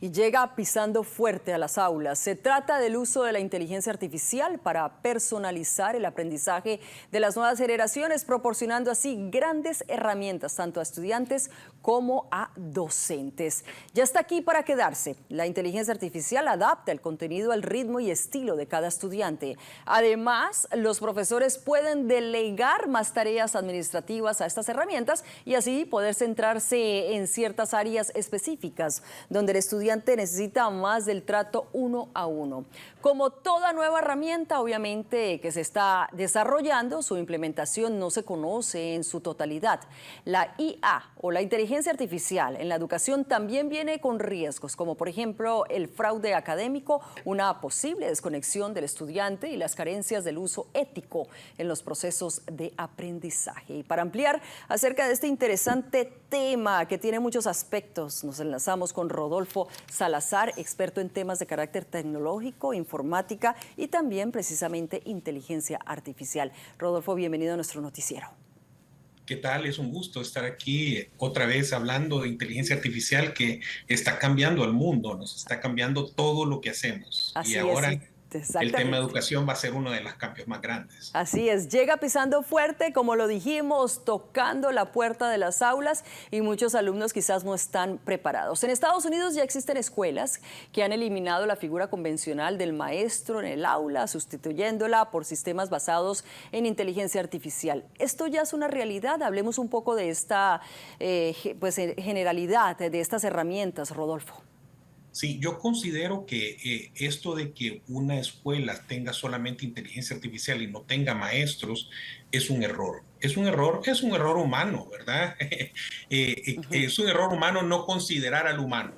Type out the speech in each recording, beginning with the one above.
y llega pisando fuerte a las aulas. Se trata del uso de la inteligencia artificial para personalizar el aprendizaje de las nuevas generaciones, proporcionando así grandes herramientas tanto a estudiantes como a docentes. Ya está aquí para quedarse. La inteligencia artificial adapta el contenido al ritmo y estilo de cada estudiante. Además, los profesores pueden delegar más tareas administrativas a estas herramientas y así poder centrarse en ciertas áreas específicas donde el estudiante necesita más del trato uno a uno. Como toda nueva herramienta, obviamente, que se está desarrollando, su implementación no se conoce en su totalidad. La IA o la inteligencia artificial en la educación también viene con riesgos, como por ejemplo el fraude académico, una posible desconexión del estudiante y las carencias del uso ético en los procesos de aprendizaje. Y para ampliar acerca de este interesante tema que tiene muchos aspectos, nos enlazamos con Rodolfo Salazar, experto en temas de carácter tecnológico, informática y también precisamente inteligencia artificial. Rodolfo, bienvenido a nuestro noticiero. ¿Qué tal? Es un gusto estar aquí otra vez hablando de inteligencia artificial que está cambiando el mundo, nos está cambiando todo lo que hacemos. Y Así es, ahora el tema de exactamente. educación va a ser uno de los cambios más grandes. Así es, llega pisando fuerte, como lo dijimos, tocando la puerta de las aulas y muchos alumnos quizás no están preparados. En Estados Unidos ya existen escuelas que han eliminado la figura convencional del maestro en el aula, sustituyéndola por sistemas basados en inteligencia artificial. Esto ya es una realidad. Hablemos un poco de esta generalidad de estas herramientas, Rodolfo. Sí, yo considero que esto de que una escuela tenga solamente inteligencia artificial y no tenga maestros es un error. Es un error humano, ¿verdad? Es un error humano no considerar al humano,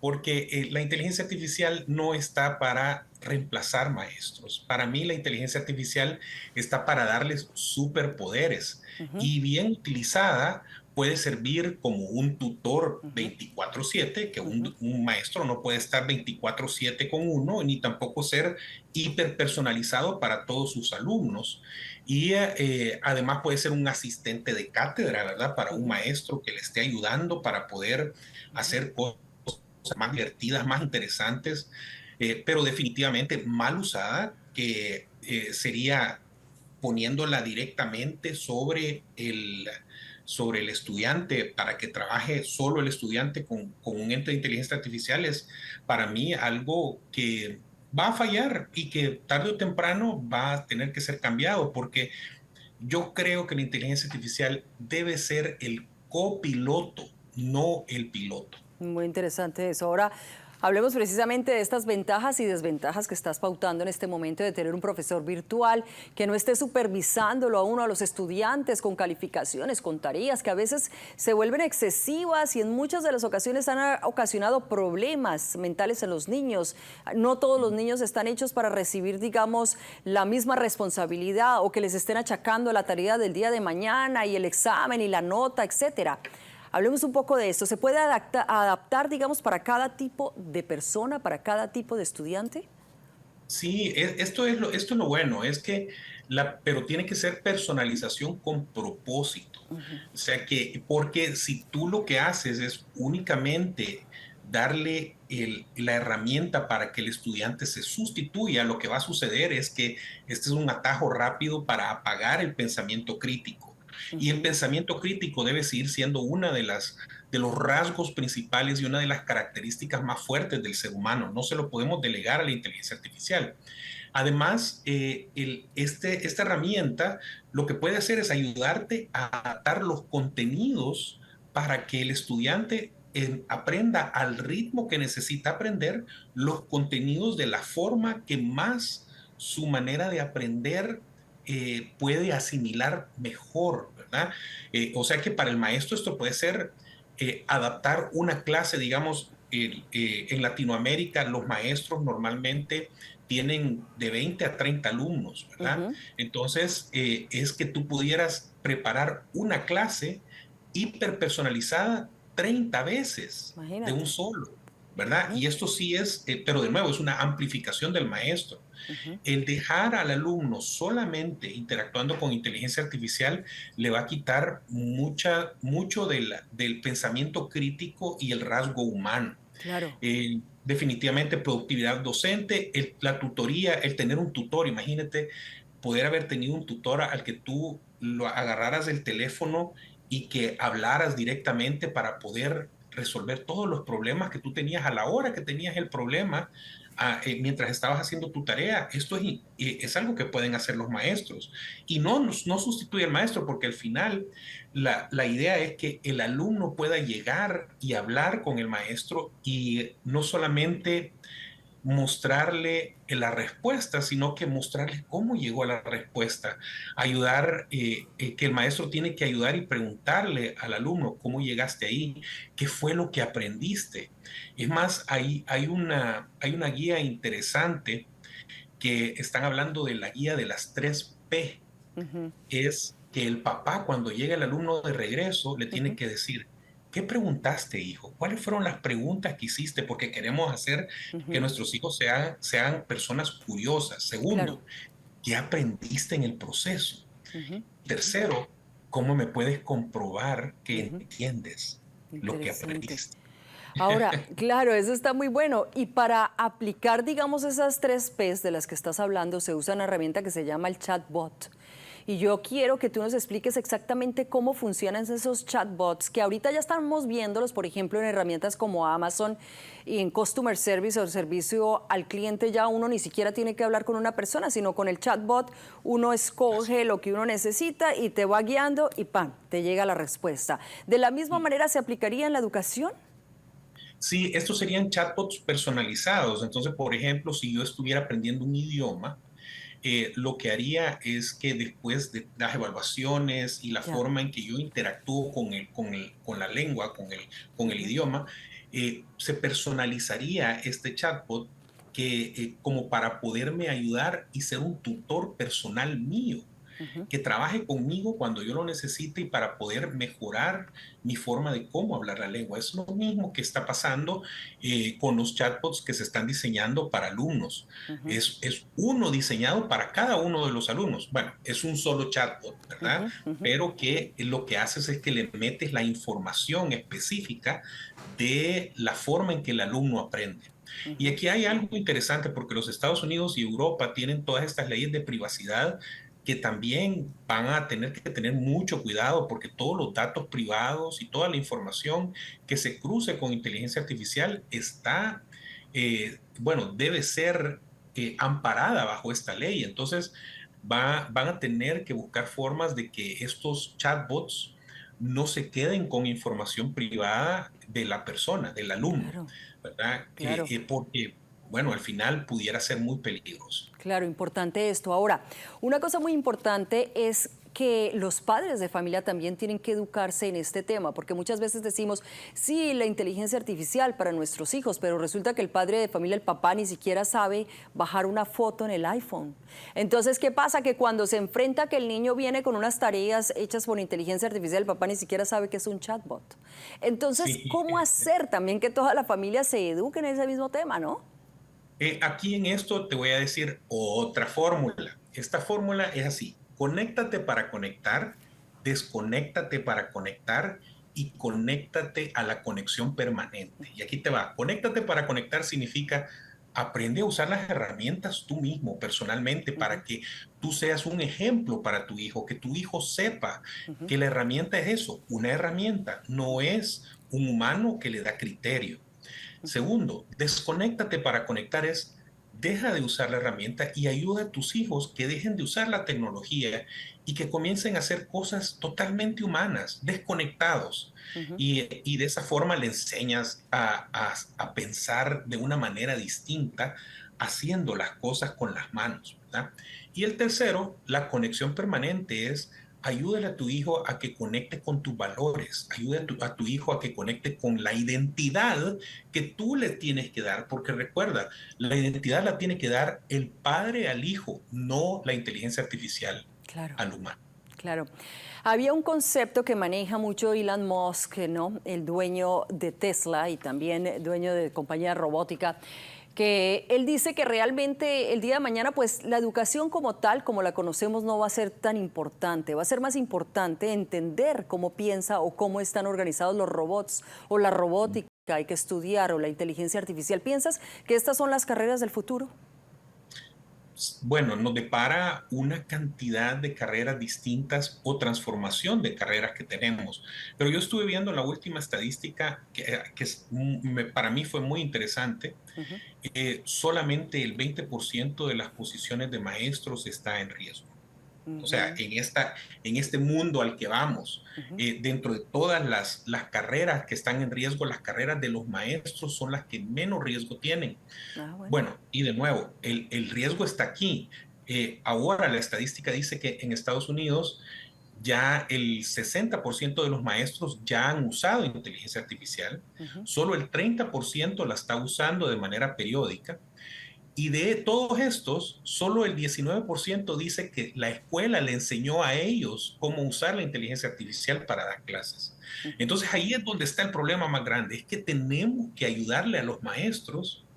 porque la inteligencia artificial no está para reemplazar maestros. Para mí la inteligencia artificial está para darles superpoderes y bien utilizada puede servir como un tutor 24/7, que un maestro no puede estar 24/7 con uno, ni tampoco ser hiperpersonalizado para todos sus alumnos. Y además puede ser un asistente de cátedra, ¿verdad? Para un maestro que le esté ayudando para poder hacer cosas más divertidas, más interesantes, pero definitivamente mal usada, que sería poniéndola directamente sobre el estudiante para que trabaje solo el estudiante con un ente de inteligencia artificial es para mí algo que va a fallar y que tarde o temprano va a tener que ser cambiado, porque yo creo que la inteligencia artificial debe ser el copiloto, no el piloto. Muy interesante eso. Ahora, hablemos precisamente de estas ventajas y desventajas que estás pautando en este momento de tener un profesor virtual que no esté supervisándolo a uno, a los estudiantes con calificaciones, con tareas que a veces se vuelven excesivas y en muchas de las ocasiones han ocasionado problemas mentales en los niños. No todos los niños están hechos para recibir, digamos, la misma responsabilidad o que les estén achacando la tarea del día de mañana y el examen y la nota, etcétera. Hablemos un poco de esto. ¿Se puede adaptar, digamos, para cada tipo de persona, para cada tipo de estudiante? Sí, esto es lo bueno, es que pero tiene que ser personalización con propósito. O sea que, porque si tú lo que haces es únicamente darle la herramienta para que el estudiante se sustituya, lo que va a suceder es que este es un atajo rápido para apagar el pensamiento crítico. Y el pensamiento crítico debe seguir siendo una de los rasgos principales y una de las características más fuertes del ser humano. No se lo podemos delegar a la inteligencia artificial. Además, esta herramienta lo que puede hacer es ayudarte a adaptar los contenidos para que el estudiante aprenda al ritmo que necesita aprender los contenidos de la forma que más su manera de aprender puede asimilar mejor, ¿verdad? O sea que para el maestro esto puede ser adaptar una clase, digamos, en Latinoamérica los maestros normalmente tienen de 20 a 30 alumnos, ¿verdad? Entonces, es que tú pudieras preparar una clase hiperpersonalizada 30 veces de un Imagínate. solo, ¿verdad? Y esto sí es, pero de nuevo, es una amplificación del maestro. El dejar al alumno solamente interactuando con inteligencia artificial le va a quitar mucho del pensamiento crítico y el rasgo humano. Claro. Definitivamente productividad docente, la tutoría, el tener un tutor, imagínate poder haber tenido un tutor al que tú lo agarraras del teléfono y que hablaras directamente para poder resolver todos los problemas que tú tenías a la hora que tenías el problema, mientras estabas haciendo tu tarea. Esto es algo que pueden hacer los maestros y no sustituye al maestro, porque al final la idea es que el alumno pueda llegar y hablar con el maestro y no solamente mostrarle la respuesta, sino que mostrarle cómo llegó a la respuesta. Ayudar, que el maestro tiene que ayudar y preguntarle al alumno cómo llegaste ahí, qué fue lo que aprendiste. Es más, hay una guía interesante que están hablando de la guía de las 3 P. Ujú, Es que el papá, cuando llega el alumno de regreso, le tiene ujú, que decir: ¿qué preguntaste, hijo? ¿Cuáles fueron las preguntas que hiciste? Porque queremos hacer que ujú. nuestros hijos sean personas curiosas. Claro. Segundo, ¿qué aprendiste en el proceso? Ujú, Tercero, ¿cómo me puedes comprobar que ujú. entiendes lo que Interesante. aprendiste? Ahora, claro, eso está muy bueno. Y para aplicar, digamos, esas 3 Ps de las que estás hablando, se usa una herramienta que se llama el chatbot. Y yo quiero que tú nos expliques exactamente cómo funcionan esos chatbots, que ahorita ya estamos viéndolos, por ejemplo, en herramientas como Amazon y en Customer Service o servicio al cliente. Ya uno ni siquiera tiene que hablar con una persona, sino con el chatbot uno escoge lo que uno necesita y te va guiando y ¡pam!, te llega la respuesta. ¿De la misma manera se aplicaría en la educación? Sí, estos serían chatbots personalizados. Entonces, por ejemplo, si yo estuviera aprendiendo un idioma, lo que haría es que después de las evaluaciones y la Ya. forma en que yo interactúo con la lengua, con el Ujú, idioma, se personalizaría este chatbot como para poderme ayudar y ser un tutor personal mío, ujú, que trabaje conmigo cuando yo lo necesite y para poder mejorar mi forma de cómo hablar la lengua. Es lo mismo que está pasando con los chatbots que se están diseñando para alumnos. ujú, Es uno diseñado para cada uno de los alumnos. Bueno, es un solo chatbot, ¿verdad? ujú, ujú, Pero que lo que haces es que le metes la información específica de la forma en que el alumno aprende. Y ujú. aquí hay algo interesante porque los Estados Unidos y Europa tienen todas estas leyes de privacidad que también van a tener que tener mucho cuidado, porque todos los datos privados y toda la información que se cruce con inteligencia artificial bueno, debe ser amparada bajo esta ley. Entonces, van a tener que buscar formas de que estos chatbots no se queden con información privada de la persona, del alumno, Claro, ¿verdad? claro. Porque, bueno, al final pudiera ser muy peligroso. Claro, importante esto. Ahora, una cosa muy importante es que los padres de familia también tienen que educarse en este tema, porque muchas veces decimos, sí, la inteligencia artificial para nuestros hijos, pero resulta que el padre de familia, el papá, ni siquiera sabe bajar una foto en el iPhone. Entonces, ¿qué pasa? Que cuando se enfrenta que el niño viene con unas tareas hechas por inteligencia artificial, el papá ni siquiera sabe que es un chatbot. Entonces, Sí. ¿cómo hacer también que toda la familia se eduque en ese mismo tema, no? Aquí en esto te voy a decir otra fórmula. Esta fórmula es así: conéctate para conectar, desconéctate para conectar y conéctate a la conexión permanente. Y aquí te va. Conéctate para conectar significa aprende a usar las herramientas tú mismo, personalmente, Ujú, para que tú seas un ejemplo para tu hijo, que tu hijo sepa ujú, que la herramienta es eso, una herramienta, no es un humano que le da criterio. ujú. Segundo, desconéctate para conectar es deja de usar la herramienta y ayuda a tus hijos que dejen de usar la tecnología y que comiencen a hacer cosas totalmente humanas, desconectados. Ujú. Y de esa forma le enseñas a pensar de una manera distinta, haciendo las cosas con las manos, ¿verdad? Y el tercero, la conexión permanente es ayúdale a tu hijo a que conecte con tus valores, ayuda a tu hijo a que conecte con la identidad que tú le tienes que dar, porque recuerda, la identidad la tiene que dar el padre al hijo, no la inteligencia artificial Claro, al humano. claro. Había un concepto que maneja mucho Elon Musk, ¿no? El dueño de Tesla y también dueño de compañía robótica, que él dice que realmente el día de mañana, pues la educación como tal, como la conocemos, no va a ser tan importante. Va a ser más importante entender cómo piensa o cómo están organizados los robots o la robótica. que hay que estudiar o la inteligencia artificial. ¿Piensas que estas son las carreras del futuro? Bueno, nos depara una cantidad de carreras distintas o transformación de carreras que tenemos. Pero yo estuve viendo la última estadística para mí fue muy interesante. Ujú, Solamente el 20% de las posiciones de maestros está en riesgo. O sea, ujú, en este mundo al que vamos, ujú. dentro de todas las carreras que están en riesgo, las carreras de los maestros son las que menos riesgo tienen. Ah, bueno. Bueno, y de nuevo, el riesgo está aquí. Ahora la estadística dice que en Estados Unidos ya el 60% de los maestros ya han usado inteligencia artificial, Ujú. solo el 30% la está usando de manera periódica. Y de todos estos, solo el 19% dice que la escuela le enseñó a ellos cómo usar la inteligencia artificial para dar clases. Ujú, Entonces ahí es donde está el problema más grande, es que tenemos que ayudarle a los maestros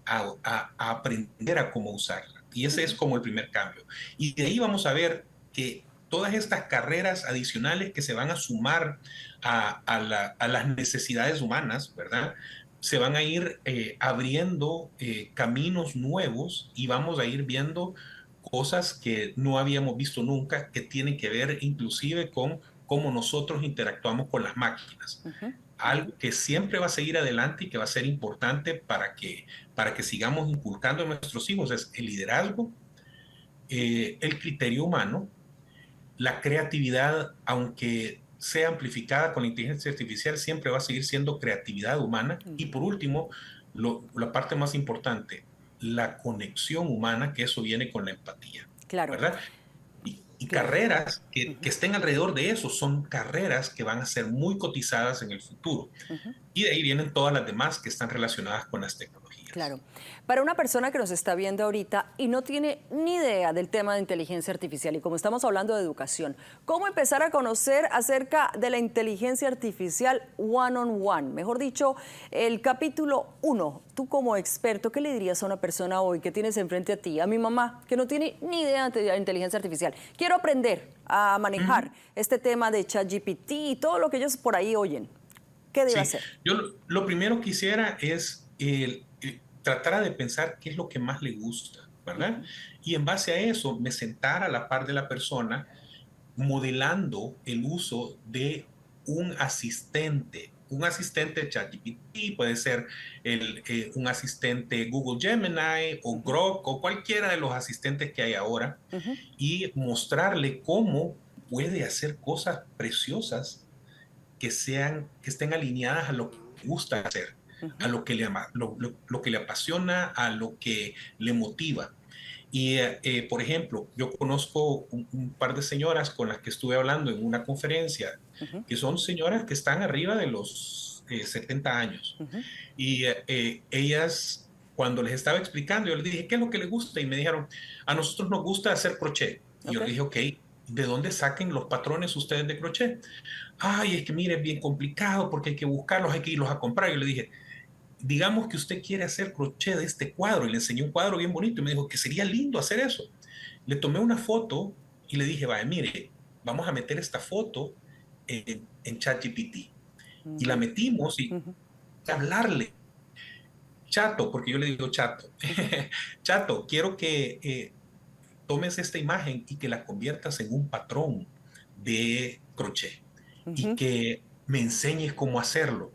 a aprender a cómo usarla. Y ese es ujú. como el primer cambio. Y de ahí vamos a ver que todas estas carreras adicionales que se van a sumar a las necesidades humanas, ¿verdad? Se van a ir abriendo caminos nuevos y vamos a ir viendo cosas que no habíamos visto nunca, que tienen que ver inclusive con cómo nosotros interactuamos con las máquinas. Ujú, Algo que siempre va a seguir adelante y que va a ser importante para que sigamos inculcando en nuestros hijos es el liderazgo, el criterio humano, la creatividad, aunque sea amplificada con la inteligencia artificial, siempre va a seguir siendo creatividad humana. Y por ujú. último, la parte más importante, la conexión humana, que eso viene con la empatía, Claro, ¿verdad? Y claro. carreras que Ujú, estén alrededor de eso son carreras que van a ser muy cotizadas en el futuro. ujú. Y de ahí vienen todas las demás que están relacionadas con las tecnologías. Claro. Para una persona que nos está viendo ahorita y no tiene ni idea del tema de inteligencia artificial, y como estamos hablando de educación, ¿cómo empezar a conocer acerca de la inteligencia artificial one on one? Mejor dicho, el capítulo 1. Tú como experto, ¿qué le dirías a una persona hoy que tienes enfrente a ti, a mi mamá, que no tiene ni idea de la inteligencia artificial? Quiero aprender a manejar Ujú. este tema de ChatGPT y todo lo que ellos por ahí oyen. ¿Qué debe Sí, hacer? yo lo primero que hiciera es tratar de pensar qué es lo que más le gusta, ¿verdad? Ujú, Y en base a eso, me sentar a la par de la persona modelando el uso de un asistente ChatGPT, puede ser un asistente Google Gemini o ujú, Grok o cualquiera de los asistentes que hay ahora ujú, y mostrarle cómo puede hacer cosas preciosas que estén alineadas a lo que le gusta hacer, a ujú, lo que lo que le apasiona, a lo que le motiva. Y, por ejemplo, yo conozco un par de señoras con las que estuve hablando en una conferencia, ujú, que son señoras que están arriba de los 70 años. ujú. Y ellas, cuando les estaba explicando, yo les dije, ¿qué es lo que les gusta? Y me dijeron, a nosotros nos gusta hacer crochet. Y yo Ok. les dije, ok, ¿de dónde saquen los patrones ustedes de crochet? Ay, es que mire, es bien complicado porque hay que buscarlos, hay que irlos a comprar. Yo le dije, digamos que usted quiere hacer crochet de este cuadro y le enseñé un cuadro bien bonito y me dijo que sería lindo hacer eso. Le tomé una foto y le dije, vaya, mire, vamos a meter esta foto en ChatGPT. Y la Ujú, metimos y ujú, hablarle, chato, porque yo le digo chato, ujú, chato, quiero que tomes esta imagen y que la conviertas en un patrón de crochet y ujú. que me enseñes cómo hacerlo.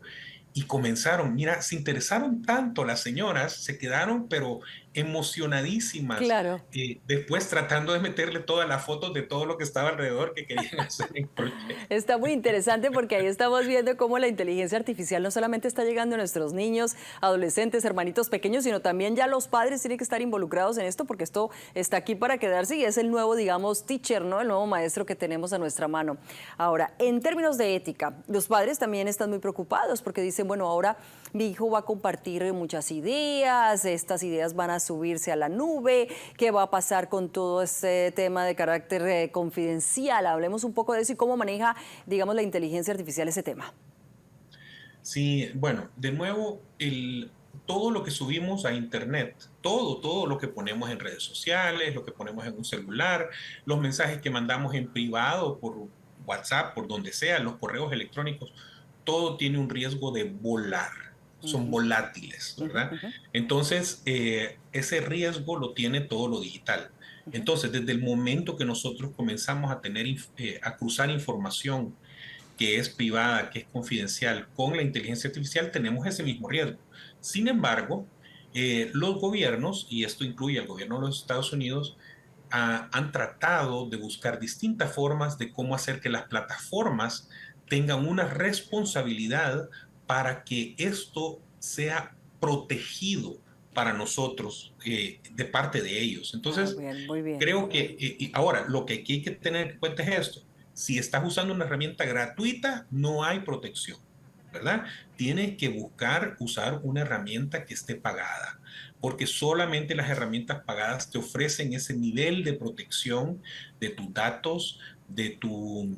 Y comenzaron, mira, se interesaron tanto las señoras, se quedaron pero emocionadísimas, Claro. después tratando de meterle todas las fotos de todo lo que estaba alrededor que querían hacer en crochet. Está muy interesante porque ahí estamos viendo cómo la inteligencia artificial no solamente está llegando a nuestros niños, adolescentes, hermanitos pequeños, sino también ya los padres tienen que estar involucrados en esto porque esto está aquí para quedarse y es el nuevo, digamos, teacher, ¿no? El nuevo maestro que tenemos a nuestra mano. Ahora, en términos de ética, los padres también están muy preocupados porque dicen, bueno, ahora mi hijo va a compartir muchas ideas, estas ideas van a subirse a la nube, ¿qué va a pasar con todo este tema de carácter confidencial? Hablemos un poco de eso y cómo maneja, digamos, la inteligencia artificial ese tema. Sí, bueno, de nuevo, todo lo que subimos a Internet, todo lo que ponemos en redes sociales, lo que ponemos en un celular, los mensajes que mandamos en privado por WhatsApp, por donde sea, los correos electrónicos, todo tiene un riesgo de volar. son volátiles, ¿verdad? Ujú, Entonces, ese riesgo lo tiene todo lo digital. ujú. Entonces, desde el momento que nosotros comenzamos a a cruzar información que es privada, que es confidencial, con la inteligencia artificial, tenemos ese mismo riesgo. Sin embargo, los gobiernos, y esto incluye al gobierno de los Estados Unidos, han tratado de buscar distintas formas de cómo hacer que las plataformas tengan una responsabilidad para que esto sea protegido para nosotros de parte de ellos. Ah, Entonces, bien, muy bien. creo que y ahora lo que aquí hay que tener en cuenta es esto. Si estás usando una herramienta gratuita, no hay protección, ¿verdad? Tienes que buscar usar una herramienta que esté pagada, porque solamente las herramientas pagadas te ofrecen ese nivel de protección de tus datos, de tu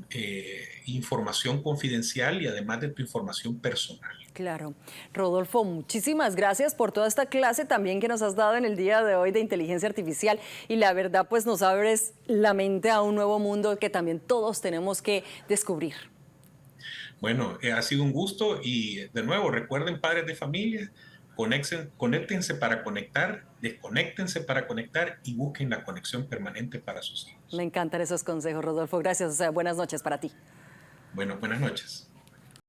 información confidencial y además de tu información personal. Claro. Rodolfo, muchísimas gracias por toda esta clase también que nos has dado en el día de hoy de inteligencia artificial y la verdad pues nos abres la mente a un nuevo mundo que también todos tenemos que descubrir. Bueno, ha sido un gusto y de nuevo, recuerden padres de familia, conéctense para conectar, desconéctense para conectar y busquen la conexión permanente para sus Me hijos. encantan esos consejos, Rodolfo. Gracias. O sea, buenas noches para ti. Bueno, buenas noches.